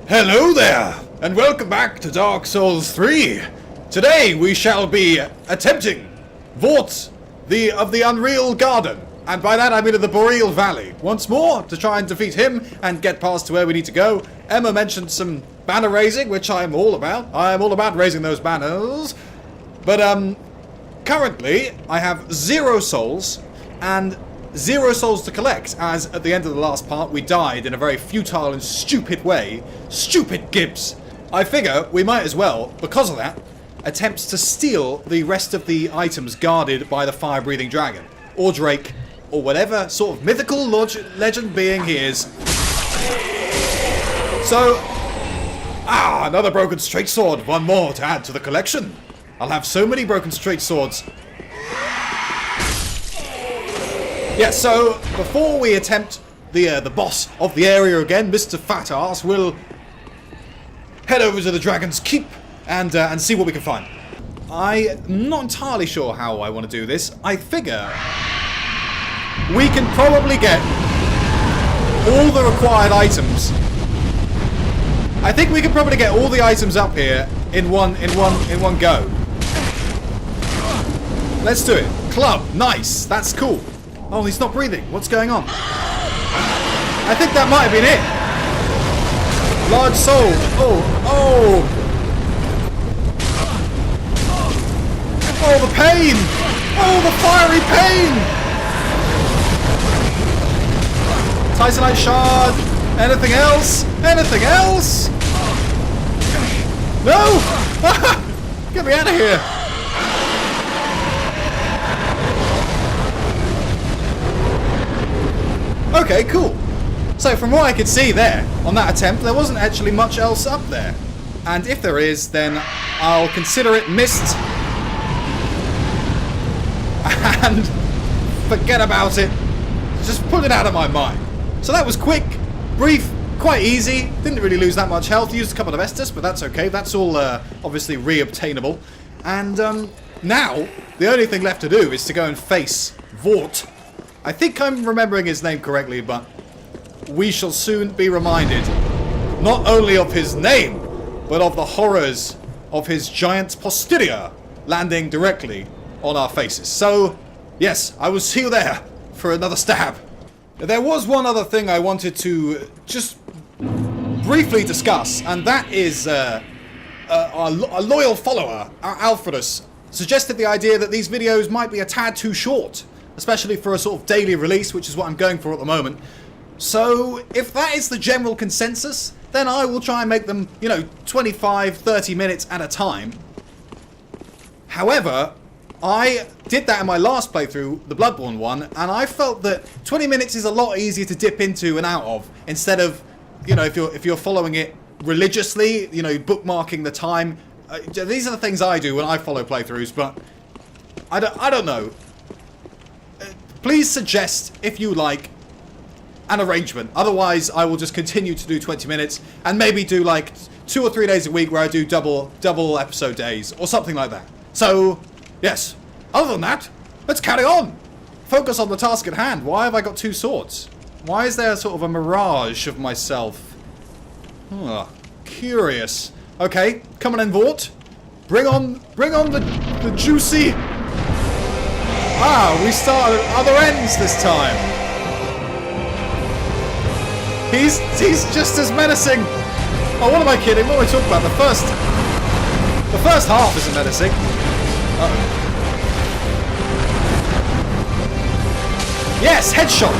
Hello there, and welcome back to Dark Souls 3. Today we shall be attempting Vordt of the Unreal Garden, and by that I mean of the Boreal Valley, once more to try and defeat him and get past to where we need to go. Emma mentioned some banner raising, which I'm all about. I'm all about raising those banners. But currently I have 0 souls and 0 souls to collect, as at the end of the last part we died in a very futile and stupid way. Stupid Gibbs! I figure we might as well, because of that, attempt to steal the rest of the items guarded by the fire-breathing dragon, or drake, or whatever sort of mythical legend being he is. So, another broken straight sword, one more to add to the collection. I'll have so many broken straight swords. Yeah, so before we attempt the boss of the area again, Mr. Fat Ass, we'll head over to the Dragon's Keep and see what we can find. I'm not entirely sure how I want to do this. I figure we can probably get all the required items. I think we can probably get all the items up here in one go. Let's do it. Club, nice. That's cool. Oh, he's not breathing. What's going on? I think that might have been it. Large soul. Oh, the pain. Oh, the fiery pain. Titanite shard. Anything else? Anything else? No! Get me out of here. Okay, cool. So from what I could see there, on that attempt, there wasn't actually much else up there. And if there is, then I'll consider it missed. And forget about it. Just put it out of my mind. So that was quick, brief, quite easy. Didn't really lose that much health. Used a couple of Estus, but that's okay. That's all obviously re-obtainable. And now, the only thing left to do is to go and face Vordt. I think I'm remembering his name correctly, but we shall soon be reminded not only of his name, but of the horrors of his giant posterior landing directly on our faces. So, yes, I will see you there for another stab. There was one other thing I wanted to just briefly discuss, and that is our loyal follower, Alfredus, suggested the idea that these videos might be a tad too short, especially for a sort of daily release, which is what I'm going for at the moment. So, if that is the general consensus, then I will try and make them, 25, 30 minutes at a time. However, I did that in my last playthrough, the Bloodborne one, and I felt that 20 minutes is a lot easier to dip into and out of, instead of, if you're following it religiously, bookmarking the time. These are the things I do when I follow playthroughs, but I don't know. Please suggest, if you like, an arrangement. Otherwise, I will just continue to do 20 minutes and maybe do like 2 or 3 days a week where I do double episode days or something like that. So, yes. Other than that, let's carry on. Focus on the task at hand. Why have I got 2 swords? Why is there sort of a mirage of myself? Curious. Okay, come on in, Vordt. Bring on the juicy... we start at other ends this time. He's just as menacing. Oh, what am I kidding? What am I talking about? The first half isn't menacing. Yes, headshot.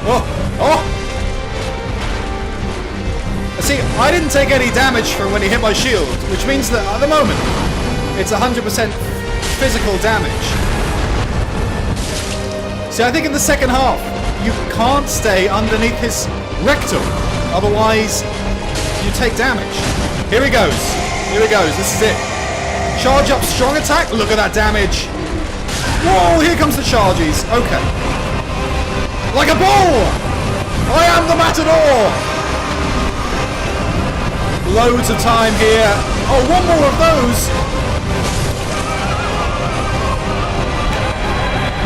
Oh. See, I didn't take any damage from when he hit my shield, which means that at the moment it's 100% physical damage. See, I think in the second half, you can't stay underneath his rectum. Otherwise, you take damage. Here he goes. This is it. Charge up strong attack. Look at that damage. Whoa, here comes the charges. Okay. Like a bull! I am the matador! Loads of time here. Oh, one more of those.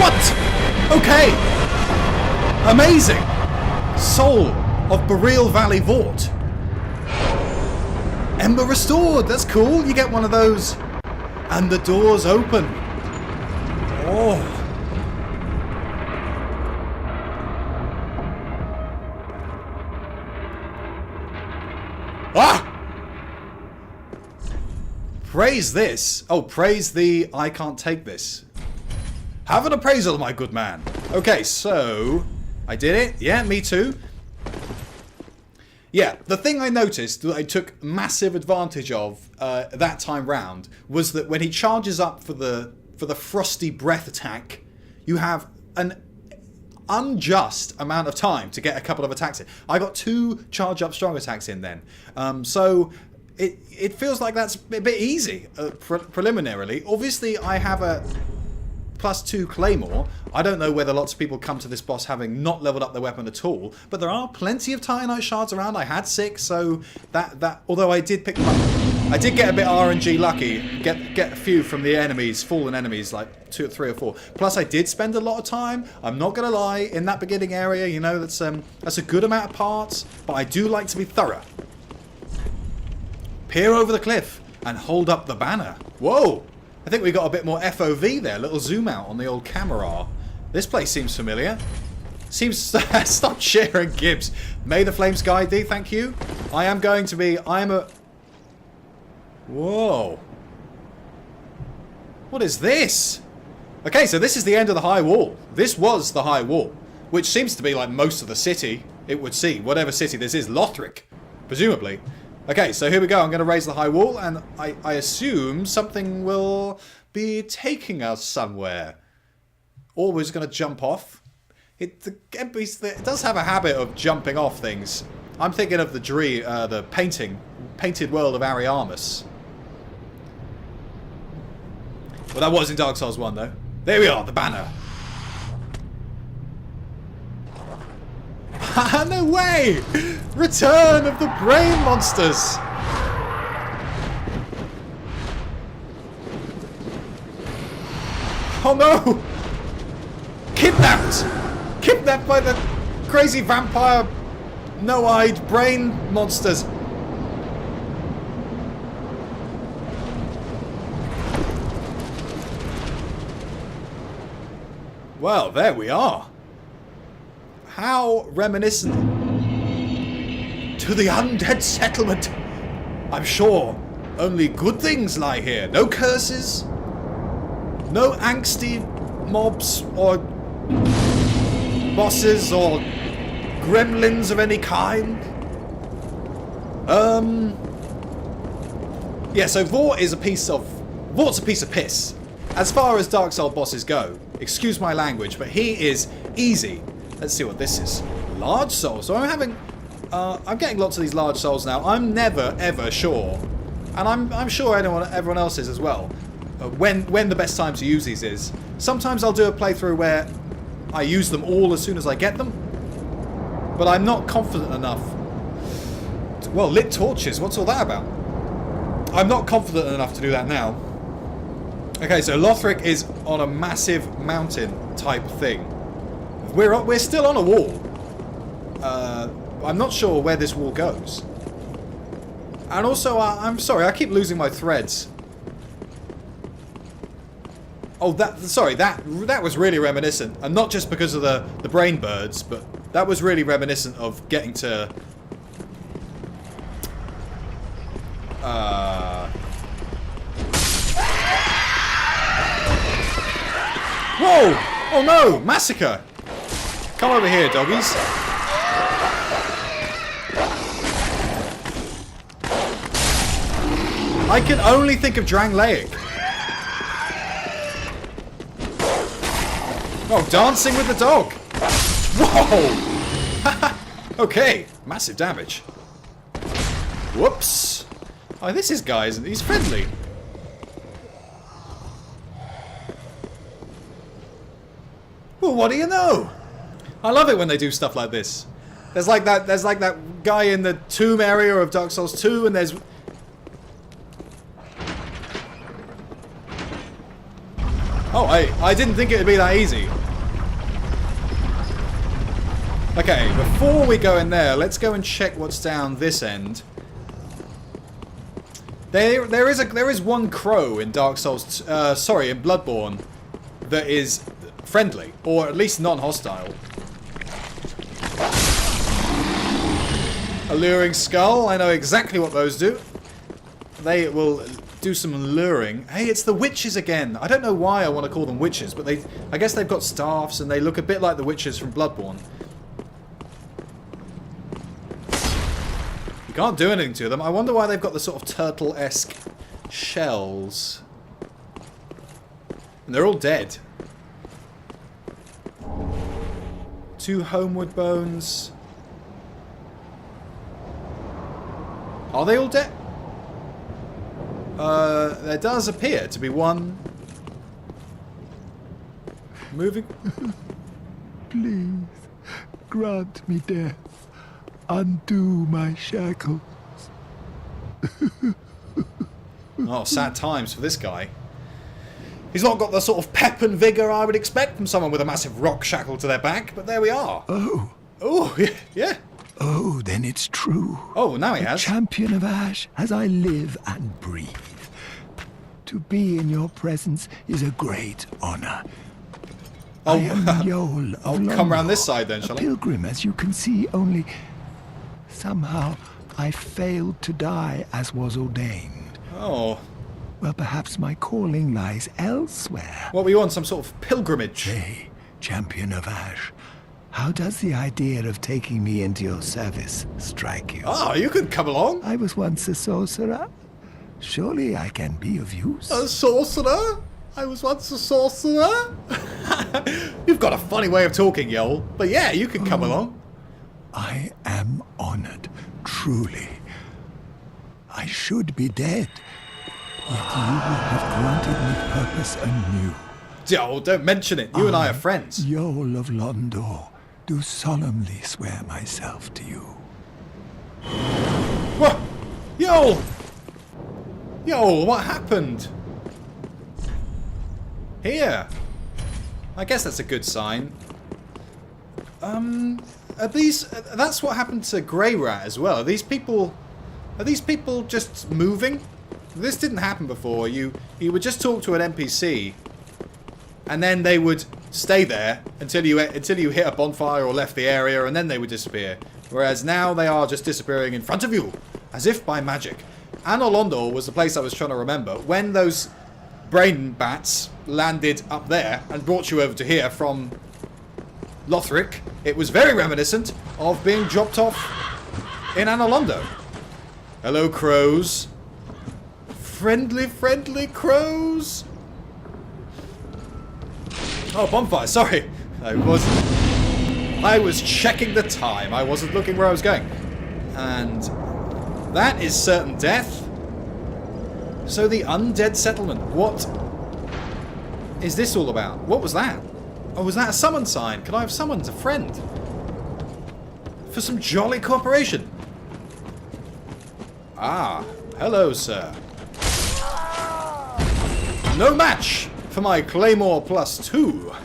What? Okay. Amazing. Soul of Boreal Valley Vordt. Ember restored. That's cool. You get one of those. And the doors open. Oh. Ah! Praise this. Oh, praise the I can't take this. Have an appraisal, my good man. Okay, so I did it. Yeah, me too. Yeah, the thing I noticed that I took massive advantage of that time round was that when he charges up for the frosty breath attack, you have an unjust amount of time to get a couple of attacks in. I got 2 charge up strong attacks in then. So it feels like that's a bit easy preliminarily. Obviously, I have a +2 Claymore. I don't know whether lots of people come to this boss having not leveled up their weapon at all, but there are plenty of Titanite shards around. I had 6, so that although I did pick them up, I did get a bit RNG lucky, get a few from the enemies, fallen enemies, like 2 or 3 or 4. Plus I did spend a lot of time, I'm not gonna lie, in that beginning area. You know, that's a good amount of parts, but I do like to be thorough. Peer over the cliff and hold up the banner. Whoa! I think we got a bit more FOV there, a little zoom out on the old camera. This place seems familiar. Seems... Stop sharing, Gibbs. May the flames guide thee, thank you. I am going to be... Whoa. What is this? Okay, so this is the end of the high wall. This was the high wall, which seems to be like most of the city, it would seem. Whatever city this is, Lothric, presumably. Okay, so here we go. I'm going to raise the high wall, and I assume something will be taking us somewhere. Or we're just going to jump off. It does have a habit of jumping off things. I'm thinking of the painted world of Ariamus. Well, that was in Dark Souls 1, though. There we are, the banner. No way! Return of the brain monsters! Oh no! Kidnapped! Kidnapped by the crazy vampire, no-eyed brain monsters. Well, there we are. How reminiscent to the Undead Settlement. I'm sure only good things lie here. No curses, no angsty mobs or bosses or gremlins of any kind. Yeah, so Vort's a piece of piss. As far as Dark Souls bosses go, excuse my language, but he is easy. Let's see what this is. Large souls. So I'm getting lots of these large souls now. I'm never ever sure, and I'm sure everyone else is as well. When the best time to use these is. Sometimes I'll do a playthrough where I use them all as soon as I get them, but I'm not confident enough. Well, lit torches. What's all that about? I'm not confident enough to do that now. Okay, so Lothric is on a massive mountain type thing. We're still on a wall. I'm not sure where this wall goes. And also, I'm sorry, I keep losing my threads. Oh, that was really reminiscent, and not just because of the brain birds, but that was really reminiscent of getting to. Whoa! Oh no! Massacre! Come over here, doggies. I can only think of Drangleic. Oh, dancing with the dog. Whoa! Okay, massive damage. Whoops. Oh, this is guys, he's friendly. Well, what do you know? I love it when they do stuff like this. There's like that guy in the tomb area of Dark Souls 2, and there's... Oh, I didn't think it would be that easy. Okay, before we go in there, let's go and check what's down this end. There is one crow in Dark Souls, in Bloodborne, that is friendly, or at least non-hostile. Alluring skull, I know exactly what those do. They will do some luring. Hey, it's the witches again. I don't know why I want to call them witches, but I guess they've got staffs and they look a bit like the witches from Bloodborne. You can't do anything to them. I wonder why they've got the sort of turtle-esque shells. And they're all dead. 2 homeward bones. Are they all dead? There does appear to be one moving. Please, grant me death. Undo my shackles. Oh, sad times for this guy. He's not got the sort of pep and vigour I would expect from someone with a massive rock shackle to their back, but there we are. Oh. Oh, yeah. Oh, then it's true. Oh, now he has. Champion of Ash, as I live and breathe. To be in your presence is a great honor. Oh, I am Yol of I'll come round Londor, this side then, a shall I? pilgrim, as you can see, only somehow I failed to die as was ordained. Oh. Well, perhaps my calling lies elsewhere. What were you on, some sort of pilgrimage? Hey, Champion of Ash, how does the idea of taking me into your service strike you? Oh, you could come along. I was once a sorcerer. Surely I can be of use. A sorcerer? I was once a sorcerer? You've got a funny way of talking, Yol. But yeah, you can come along. I am honored, truly. I should be dead, yet you have granted me purpose anew. Oh, don't mention it. You and I are friends. Yol of Londor, do solemnly swear myself to you. What? Yol! Yol, what happened? Here. I guess that's a good sign. Are these... that's what happened to Grey Rat as well. Are these people just moving? This didn't happen before. You would just talk to an NPC, and then they would stay there until you hit a bonfire or left the area, and then they would disappear. Whereas now they are just disappearing in front of you, as if by magic. Anor Londo was the place I was trying to remember. When those brain bats landed up there and brought you over to here from Lothric, it was very reminiscent of being dropped off in Anor Londo. Hello, crows. Friendly, friendly crows. Oh, bonfire, sorry. I was checking the time. I wasn't looking where I was going. And that is certain death. So the Undead Settlement. What is this all about? What was that? Oh, was that a summon sign? Can I have summoned a friend? For some jolly cooperation. Ah, hello, sir. No match for my Claymore +2.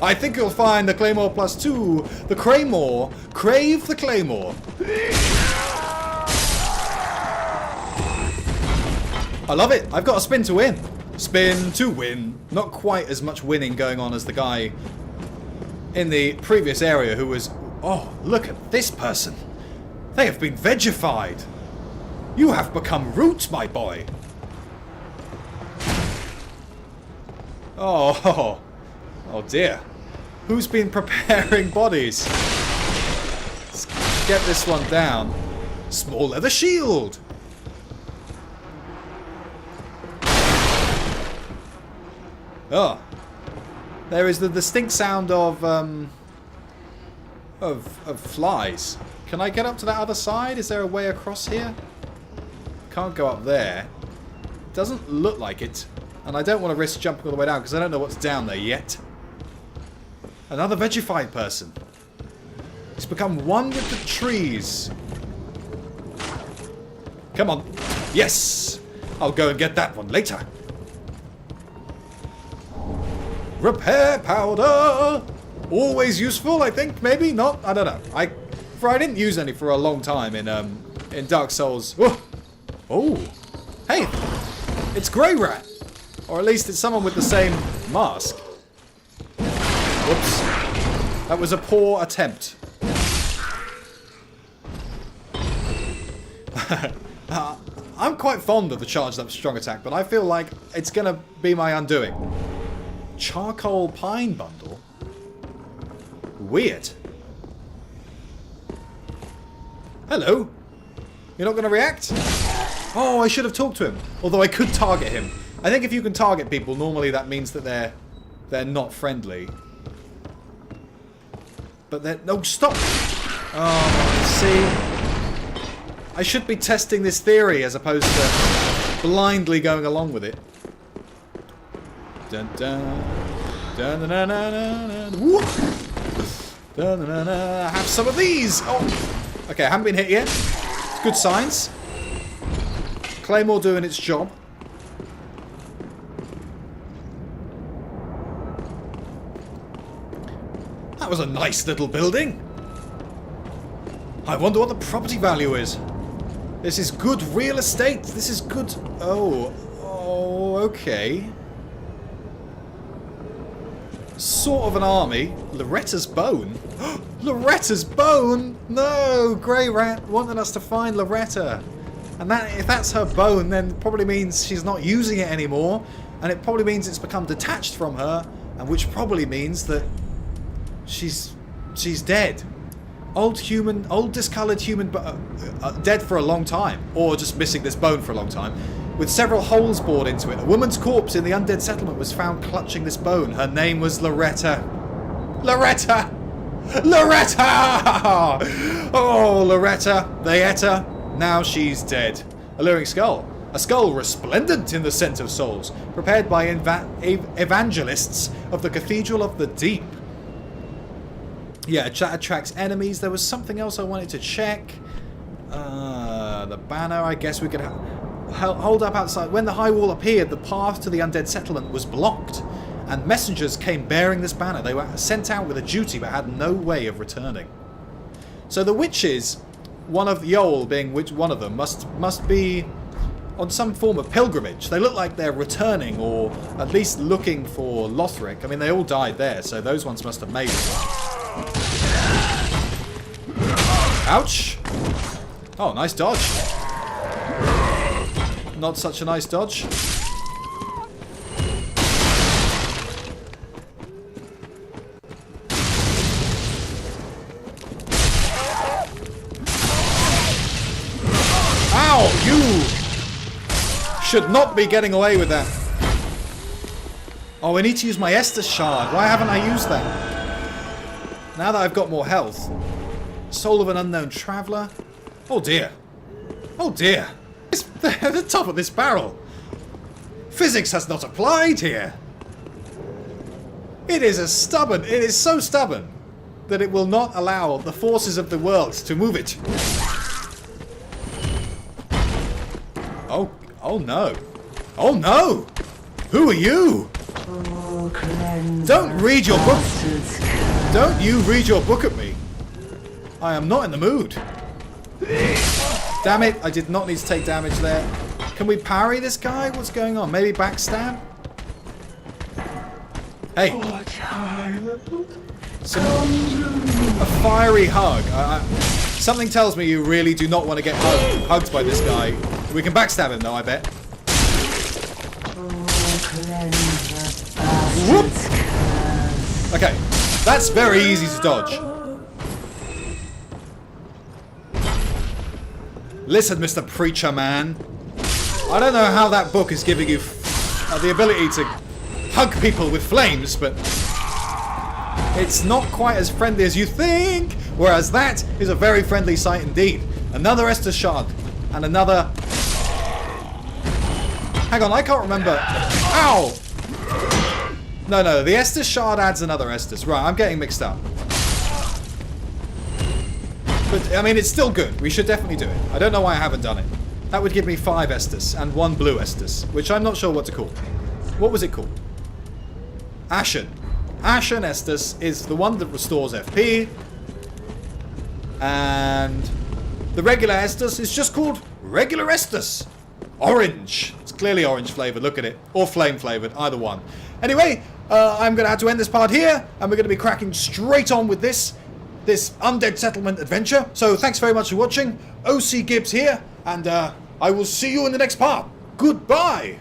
I think you'll find the Claymore +2, the Claymore, crave the Claymore. I love it. I've got a spin to win. Spin to win. Not quite as much winning going on as the guy in the previous area who was... Oh, look at this person. They have been vegified. You have become root, my boy. Oh, oh dear. Who's been preparing bodies? Let's get this one down. Small leather shield. Oh, there is the distinct sound of flies. Can I get up to that other side? Is there a way across here? Can't go up there. Doesn't look like it. And I don't want to risk jumping all the way down because I don't know what's down there yet. Another vegified person. He's become one with the trees. Come on. Yes! I'll go and get that one later. Repair powder! always useful, I think. Maybe not. I don't know. I didn't use any for a long time in Dark Souls. Whoa. Oh, hey, it's Grey Rat, or at least it's someone with the same mask. Whoops, that was a poor attempt. I'm quite fond of the charged up strong attack, but I feel like it's gonna be my undoing. Charcoal pine bundle? Weird. Hello? You're not gonna react? Oh, I should have talked to him. Although I could target him. I think if you can target people, normally that means that they're not friendly. But they're... No, stop! Oh, see? I should be testing this theory as opposed to blindly going along with it. Dun dun dun dun dun dun dun. Whoop. Dun, dun, dun, dun. Have some of these. Oh, okay. I haven't been hit yet. It's good signs. Claymore doing its job. That was a nice little building. I wonder what the property value is. This is good real estate. This is good. Oh, okay. Sort of an army. Loretta's bone. Loretta's bone. No, Grey Rat wanted us to find Loretta, and if that's her bone, then it probably means she's not using it anymore, and it probably means it's become detached from her, and which probably means that she's dead. Old discoloured human, dead for a long time, or just missing this bone for a long time, with several holes bored into it. A woman's corpse in the Undead Settlement was found clutching this bone. Her name was Loretta. Loretta! Loretta! Oh, Loretta. They ate her. Now she's dead. Alluring skull. A skull resplendent in the scent of souls, prepared by evangelists of the Cathedral of the Deep. Yeah, it attracts enemies. There was something else I wanted to check. The banner, I guess we could hold up outside. When the high wall appeared, the path to the Undead Settlement was blocked, and messengers came bearing this banner. They were sent out with a duty, but had no way of returning. So the witches, one of Yol being one of them, must be on some form of pilgrimage. They look like they're returning, or at least looking for Lothric. I mean, they all died there, so those ones must have made it. Ouch! Oh, nice dodge. Not such a nice dodge. Ow! You should not be getting away with that. Oh, I need to use my Estus shard. Why haven't I used that? Now that I've got more health. Soul of an unknown traveller. Oh dear. Oh dear. It's the top of this barrel. Physics has not applied here. It is so stubborn that it will not allow the forces of the world to move it. Oh no. Oh no! Who are you? Don't read your book. Don't you read your book at me. I am not in the mood. Damn it, I did not need to take damage there. Can we parry this guy? What's going on? Maybe backstab? Hey. A fiery hug. Something tells me you really do not want to get hugged by this guy. We can backstab him though, I bet. Whoop. Okay, that's very easy to dodge. Listen, Mr. Preacher Man. I don't know how that book is giving you the ability to hug people with flames, but it's not quite as friendly as you think. Whereas that is a very friendly sight indeed. Another Estus shard. And another... Hang on, I can't remember. Ow! No, the Estus shard adds another Estus. Right, I'm getting mixed up. But, I mean, it's still good. We should definitely do it. I don't know why I haven't done it. That would give me 5 Estus and 1 blue Estus, which I'm not sure what to call. What was it called? Ashen. Ashen Estus is the one that restores FP. And the regular Estus is just called regular Estus. Orange. It's clearly orange flavored, look at it. Or flame flavored, either one. Anyway, I'm going to have to end this part here, and we're going to be cracking straight on with this Undead Settlement adventure. So thanks very much for watching. OC Gibbs here, and I will see you in the next part. Goodbye!